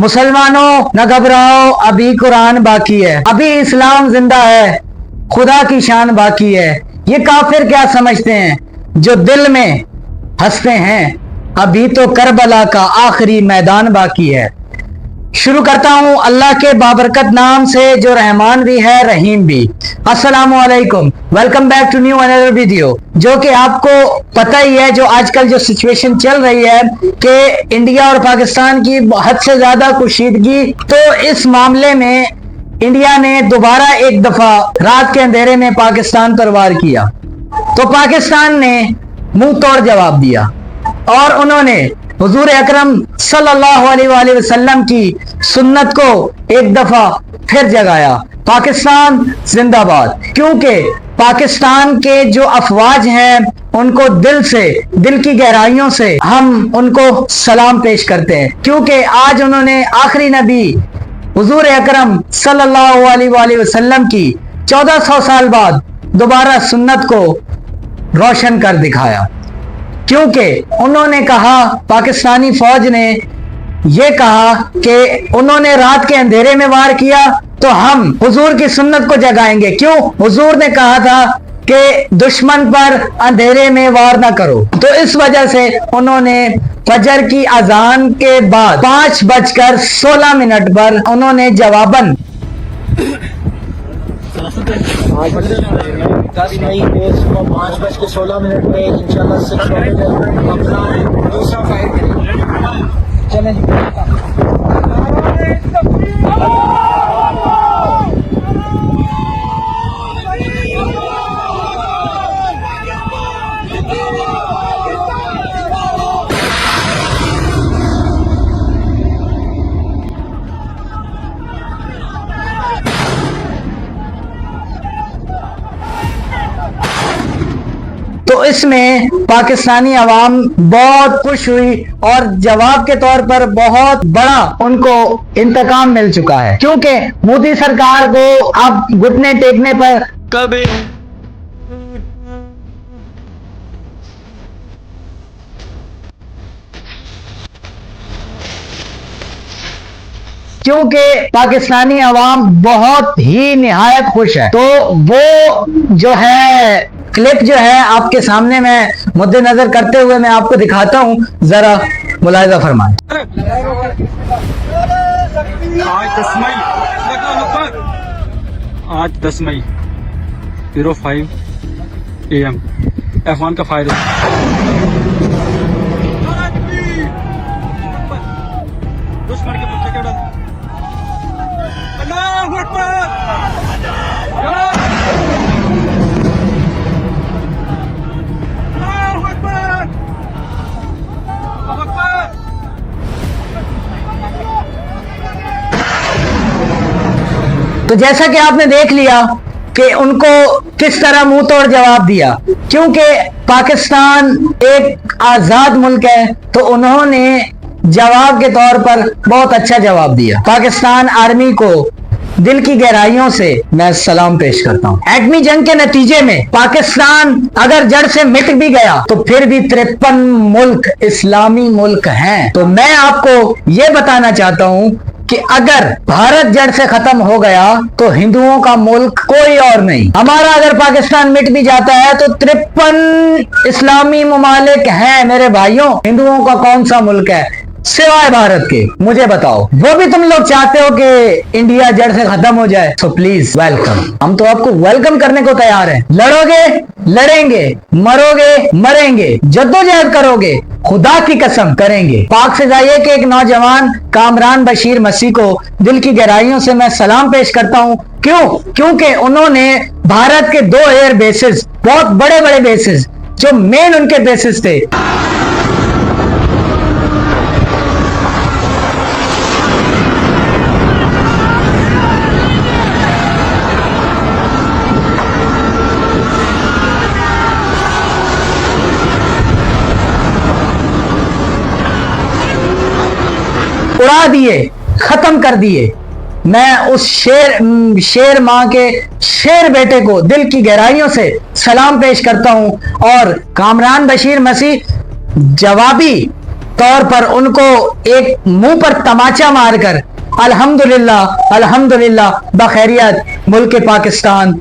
मुसलमानों न घबराओ, अभी कुरान बाकी है, अभी इस्लाम जिंदा है, खुदा की शान बाकी है। ये काफिर क्या समझते हैं जो दिल में हंसते हैं, अभी तो करबला का आखिरी मैदान बाकी है। शुरू करता हूं अल्लाह के बाबरकत नाम से जो रहमान भी है रहीम भी। अस्सलामु अलैकुम, welcome back to new another video. जो कि आपको पता ही है जो आजकल जो सिचुएशन चल रही है कि इंडिया और पाकिस्तान की हद से ज्यादा कुशीदगी, तो इस मामले में इंडिया ने दोबारा एक दफा रात के अंधेरे में पाकिस्तान पर वार किया, तो पाकिस्तान ने मुंह तोड़ जवाब दिया और उन्होंने हुजूर अकरम सल्लल्लाहु अलैहि वसल्लम की सुन्नत को एक दफा फिर जगाया। पाकिस्तान जिंदाबाद। क्योंकि पाकिस्तान के जो अफवाज हैं उनको दिल की गहराइयों से हम उनको सलाम पेश करते हैं, क्योंकि आज उन्होंने आखिरी नबी हुजूर अकरम सल्लल्लाहु अलैहि वसल्लम की 1400 साल बाद दोबारा सुन्नत को रोशन कर दिखाया। क्योंकि उन्होंने कहा, पाकिस्तानी फौज ने यह कहा कि उन्होंने रात के अंधेरे में वार किया तो हम हुजूर की सुन्नत को जगाएंगे। क्यों? हुजूर ने कहा था कि दुश्मन पर अंधेरे में वार ना करो, तो इस वजह से उन्होंने फजर की अजान के बाद 5:16 पर उन्होंने जवाबन 10 मई को सुबह 5:16 में इंशाल्लाह से अपना दूसरा फायर करेंगे। चलें तो इसमें पाकिस्तानी अवाम बहुत खुश हुई और जवाब के तौर पर बहुत बड़ा उनको इंतकाम मिल चुका है। क्योंकि मोदी सरकार को अब घुटने टेकने पर कभी क्योंकि पाकिस्तानी अवाम बहुत ही निहायत खुश है। तो वो जो है क्लिप जो है आपके सामने मैं मद्देनजर करते हुए मैं आपको दिखाता हूं, जरा मुलाहिजा फरमाएं। आज 10 मई 05 AM F1 का फायर दुश्मन के पीछे केड़ा अल्लाहू अकबर। तो जैसा कि आपने देख लिया कि उनको किस तरह मुंह तोड़ जवाब दिया। क्योंकि पाकिस्तान एक आजाद मुल्क है, तो उन्होंने जवाब के तौर पर बहुत अच्छा जवाब दिया। पाकिस्तान आर्मी को दिल की गहराइयों से मैं सलाम पेश करता हूं। एटमी जंग के नतीजे में पाकिस्तान अगर जड़ से मिट भी गया तो फिर भी 53 मुल्क इस्लामी मुल्क हैं। तो मैं आपको यह बताना चाहता हूं कि अगर भारत जड़ से खत्म हो गया तो हिंदुओं का मुल्क कोई और नहीं। हमारा अगर पाकिस्तान मिट भी जाता है तो 53 इस्लामी ममालिक हैं मेरे भाइयों। हिंदुओं का कौन सा मुल्क है सिवाय भारत के? मुझे बताओ। वो भी तुम लोग चाहते हो कि इंडिया जड़ से खत्म हो जाए, तो प्लीज वेलकम। हम तो आपको वेलकम करने को तैयार हैं। लड़ोगे लड़ेंगे, मरोगे मरेंगे, जद्दोजहद करोगे, खुदा की कसम करेंगे। पाक से जाइए कि एक नौजवान कामरान बशीर मसीह को दिल की गहराइयों से मैं सलाम पेश करता हूं। क्यों? क्योंकि उन्होंने भारत के 2 एयर बेसिस, बहुत बड़े बड़े बेसिस, जो मेन उनके बेसिस थे, उड़ा दिए, खत्म कर दिए। मैं उस शेर मां के शेर बेटे को दिल की गहराइयों से सलाम पेश करता हूं। और कामरान बशीर मसीह जवाबी तौर पर उनको एक मुंह पर तमाचा मारकर अल्हम्दुलिल्लाह अल्हम्दुलिल्लाह बखैरियत मुल्क पाकिस्तान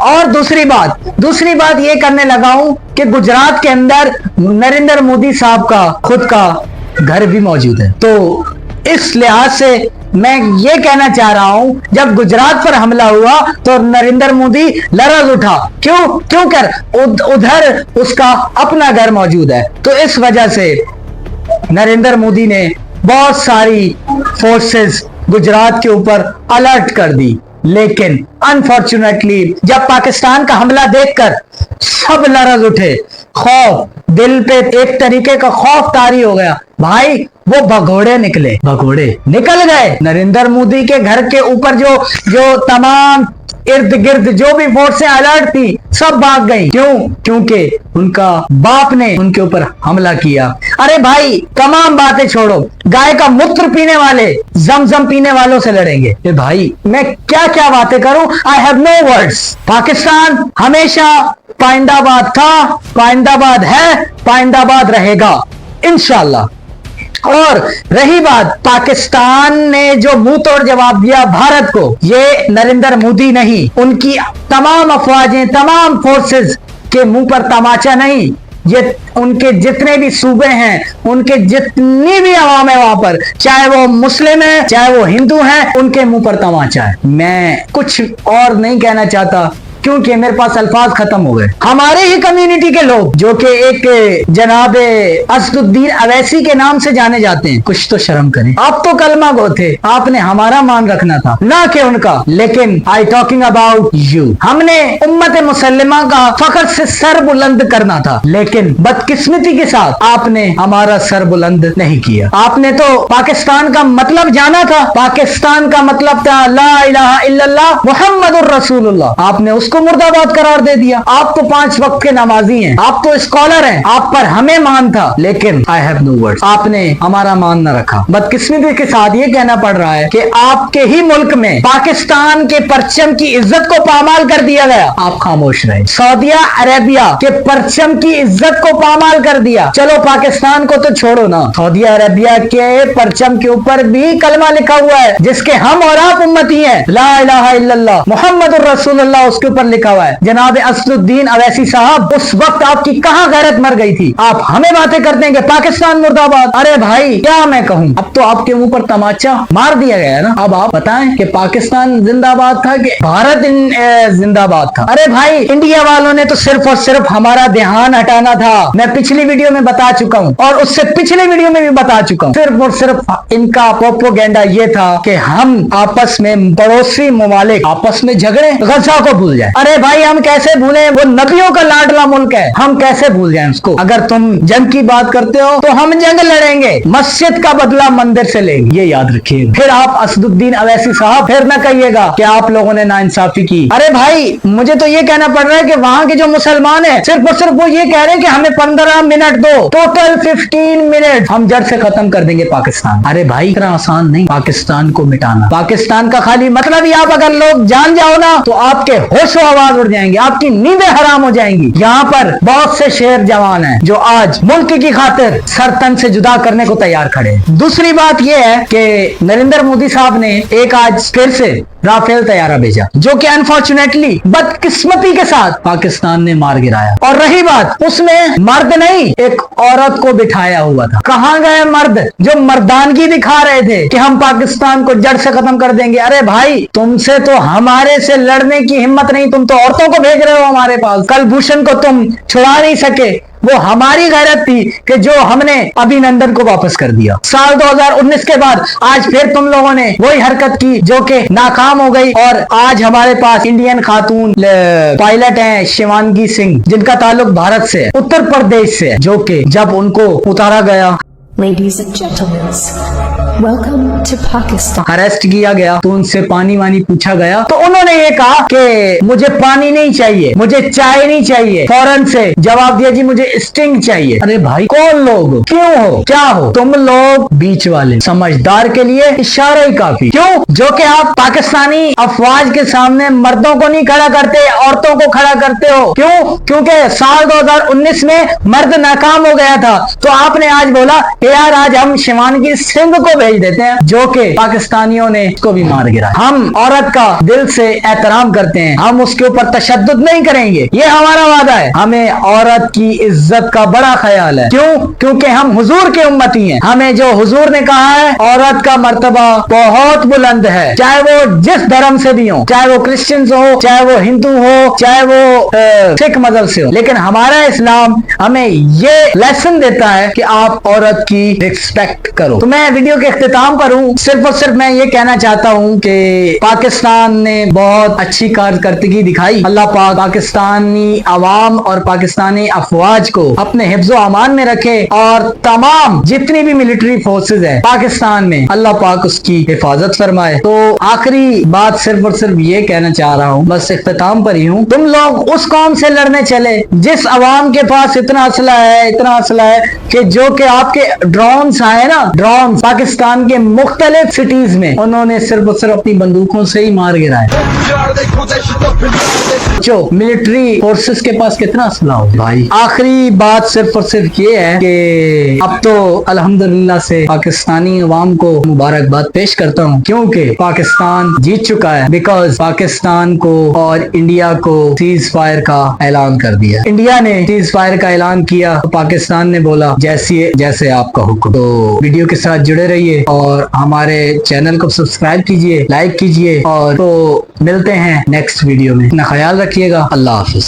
और दूसरी बात ये करने लगा हूं कि गुजरात के अंदर नरेंद्र मोदी साहब का खुद का घर भी मौजूद है। तो इस लिहाज से मैं ये कहना चाह रहा हूं, जब गुजरात पर हमला हुआ तो नरेंद्र मोदी लरज उठा। क्यों कर उधर उसका अपना घर मौजूद है। तो इस वजह से नरेंद्र मोदी ने बहुत सारी फोर्सेस गुजरात के ऊपर अलर्ट कर दी। लेकिन अनफॉर्चुनेटली जब पाकिस्तान का हमला देखकर सब लरज उठे, खौफ दिल पे एक तरीके का खौफ तारी हो गया। भाई वो भगोड़े निकल गए। नरेंद्र मोदी के घर के ऊपर जो तमाम इर्द गिर्द जो भी फोर्सें अलर्ट थी सब भाग गई। क्योंकि उनका बाप ने उनके ऊपर हमला किया। अरे भाई तमाम बातें छोड़ो, गाय का मूत्र पीने वाले जमजम पीने वालों से लड़ेंगे। ए भाई मैं क्या क्या बातें करूं, I have no words. Pakistan हमेशा पाइंदाबाद था, पाइंदाबाद है, पाइंदाबाद रहेगा इंशाल्लाह। और रही बात पाकिस्तान ने जो मुंह तोड़ जवाब दिया भारत को, ये नरेंद्र मोदी नहीं, उनकी तमाम अफवाजें तमाम फोर्सेस के मुंह पर तमाचा नहीं, ये उनके जितने भी सूबे हैं, उनके जितनी भी अवाम है वहां पर, चाहे वो मुस्लिम है चाहे वो हिंदू है, उनके मुंह पर तमाचा है। मैं कुछ और नहीं कहना चाहता क्योंकि मेरे पास अल्फाज खत्म हो गए। हमारे ही कम्युनिटी के लोग जो कि एक जनाब असदुद्दीन अवैसी के नाम से जाने जाते हैं, कुछ तो शर्म करें। आप तो कलमा गो थे, आपने हमारा मान रखना था ना कि उनका। लेकिन आई टॉकिंग अबाउट यू, हमने उम्मत मुसल्लिमा का फखर से सर बुलंद करना था, लेकिन बदकिस्मती के साथ आपने हमारा सर बुलंद नहीं किया। आपने तो पाकिस्तान का मतलब जाना था, पाकिस्तान का मतलब था ला इलाहा इल्लल्लाह मुहम्मदुर रसूलुल्लाह। आपने उसको मुर्दाबाद करार दे दिया। आप तो 5 वक्त के नमाजी हैं, आप तो स्कॉलर हैं, आप पर हमें मान था, लेकिन आई हैव नो वर्ड्स, आपने हमारा मान न रखा। बदकिस्मती के साथ ये कहना पड़ रहा है कि आपके ही मुल्क में पाकिस्तान के परचम की इज्जत को पामाल कर दिया गया, आप खामोश रहे। सऊदी अरेबिया के परचम की इज्जत को पामाल कर दिया। चलो पाकिस्तान को तो छोड़ो ना, सऊदी अरेबिया के परचम के ऊपर भी कलमा लिखा हुआ है जिसके हम और आप उम्मती हैं, ला इलाहा इल्लल्लाह मुहम्मदुर रसूलुल्लाह उसके ऊपर लिखा हुआ है। जनाब असदुद्दीन अवैसी साहब, उस वक्त आपकी कहां गैरत मर गई थी? आप हमें बातें करते हैं कि पाकिस्तान मुर्दाबाद। अरे भाई क्या मैं कहूं, अब तो आपके मुंह पर तमाचा मार दिया गया ना। अब आप बताएं कि पाकिस्तान जिंदाबाद था कि भारत जिंदाबाद था। अरे भाई इंडिया वालों ने तो सिर्फ और सिर्फ हमारा ध्यान हटाना था। मैं पिछली वीडियो में बता चुका हूं और उससे पिछले वीडियो में भी बता चुका हूं। सिर्फ और सिर्फ इनका प्रोपेगेंडा ये था कि हम आपस में पड़ोसी ममालिक आपस में झगड़े, गजा को भूल जाए। अरे भाई हम कैसे भूलें, वो नबियों का लाडला मुल्क है, हम कैसे भूल जाएं उसको। अगर तुम जंग की बात करते हो तो हम जंग लड़ेंगे, मस्जिद का बदला मंदिर से लेंगे, ये याद रखिए। फिर आप असदुद्दीन अवैसी साहब फिर न कहिएगा कि आप लोगों ने नाइंसाफी की। अरे भाई मुझे तो ये कहना पड़ रहा है कि वहां के जो मुसलमान है सिर्फ और सिर्फ वो ये कह रहे हैं कि हमें 15 मिनट दो, टोटल 15 मिनट हम जड़ से खत्म कर देंगे पाकिस्तान। अरे भाई इतना आसान नहीं पाकिस्तान को मिटाना। पाकिस्तान का खाली मतलब ही आप अगर लोग जान जाओ ना तो आपके होश आवाज उड़ जाएंगे, आपकी नींदें हराम हो जाएंगी। यहाँ पर बहुत से शेर जवान हैं जो आज मुल्क की खातिर सर तन से जुदा करने को तैयार खड़े हैं। दूसरी बात यह है कि नरेंद्र मोदी साहब ने एक आज फिर से राफेल तैयारा भेजा जो कि अनफॉर्चुनेटली बदकिस्मती के साथ पाकिस्तान ने मार गिराया। और रही बात उसमें मर्द नहीं एक औरत को बिठाया हुआ था। कहां गए मर्द जो मर्दानगी दिखा रहे थे कि हम पाकिस्तान को जड़ से खत्म कर देंगे? अरे भाई तुमसे तो हमारे से लड़ने की हिम्मत नहीं, तुम तो औरतों को भेज रहे हो हमारे पास। कलभूषण को तुम छुड़ा नहीं सके, वो हमारी गैरत थी कि जो हमने अभिनंदन को वापस कर दिया। साल 2019 के बाद आज फिर तुम लोगों ने वही हरकत की जो कि नाकाम हो गई। और आज हमारे पास इंडियन खातून पायलट हैं शिवांगी सिंह, जिनका ताल्लुक भारत से है, उत्तर प्रदेश से है, जो कि जब उनको उतारा गया Ladies and gentlemen, Welcome to Pakistan. Arrest किया गया तो उनसे पानी वानी पूछा गया तो उन्होंने ये कहा कि मुझे पानी नहीं चाहिए, मुझे चाय नहीं चाहिए। फौरन से जवाब दिया जी मुझे स्टिंग चाहिए। अरे भाई कौन लोग हो, क्यों हो, क्या हो तुम लोग? बीच वाले समझदार के लिए इशारा ही काफी। क्यों? जो कि आप पाकिस्तानी अफवाज के सामने मर्दों को नहीं खड़ा करते, औरतों को खड़ा करते हो। क्यों? क्योंकि साल 2019 में मर्द नाकाम हो गया था तो आपने आज बोला कि यार आज हम शिवानगी सिंह को भेज देते हैं, जो कि पाकिस्तानियों ने उसको भी मार गिरा। हम औरत का दिल से एहतराम करते हैं, हम उसके ऊपर तशद्दुद नहीं करेंगे, ये हमारा वादा है। हमें औरत की इज्जत का बड़ा ख्याल है। क्यों? क्योंकि हम हुजूर के उम्मती हैं। हमें जो हुजूर ने कहा है औरत का मर्तबा बहुत बुलंद है, चाहे वो जिस धर्म से भी हो, चाहे वो क्रिश्चियंस हो, चाहे वो हिंदू हो, चाहे वो सिख मजहब से हो, लेकिन हमारा इस्लाम हमें ये लेसन देता है कि आप औरत की रिस्पेक्ट करो। तो मैं वीडियो के इख्तिताम पर हूँ, सिर्फ और सिर्फ मैं ये कहना चाहता हूँ कि पाकिस्तान ने बहुत अच्छी कारकर्दगी दिखाई। अल्लाह पाक पाकिस्तानी अवाम और पाकिस्तानी अफवाज को अपने हिफ्ज़ो अमान में रखे और तमाम जितनी भी मिलिट्री फोर्सेज है पाकिस्तान में अल्लाह पाक उसकी हिफाजत फरमाए। तो आखिरी बात सिर्फ और सिर्फ ये कहना चाह रहा हूँ, बस इख्तिताम पर ही हूँ, तुम लोग उस कौम से लड़ने चले जिस अवाम के पास इतना असला है कि जो कि आपके ड्रोन्स आए ना, ड्रोन पाकिस्तान के मुख्तलिफ सिटीज में उन्होंने सिर्फ और सिर्फ अपनी बंदूकों से ही मार गिराए। जो मिलिट्री फोर्सेस के पास कितना असला हो भाई। आखिरी बात सिर्फ और सिर्फ ये है कि अब तो अल्हम्दुलिल्लाह से पाकिस्तानी अवाम को मुबारकबाद पेश करता हूँ, क्योंकि पाकिस्तान जीत चुका है। बिकॉज पाकिस्तान को और इंडिया को सीज फायर का ऐलान कर दिया। इंडिया ने सीज फायर का ऐलान किया तो पाकिस्तान ने बोला जैसे आपका हुक्म। तो वीडियो के साथ जुड़े रहिए और हमारे चैनल को सब्सक्राइब कीजिए, लाइक कीजिए और तो मिलते हैं नेक्स्ट वीडियो में। अपना ख्याल रखिएगा। अल्लाह हाफिज।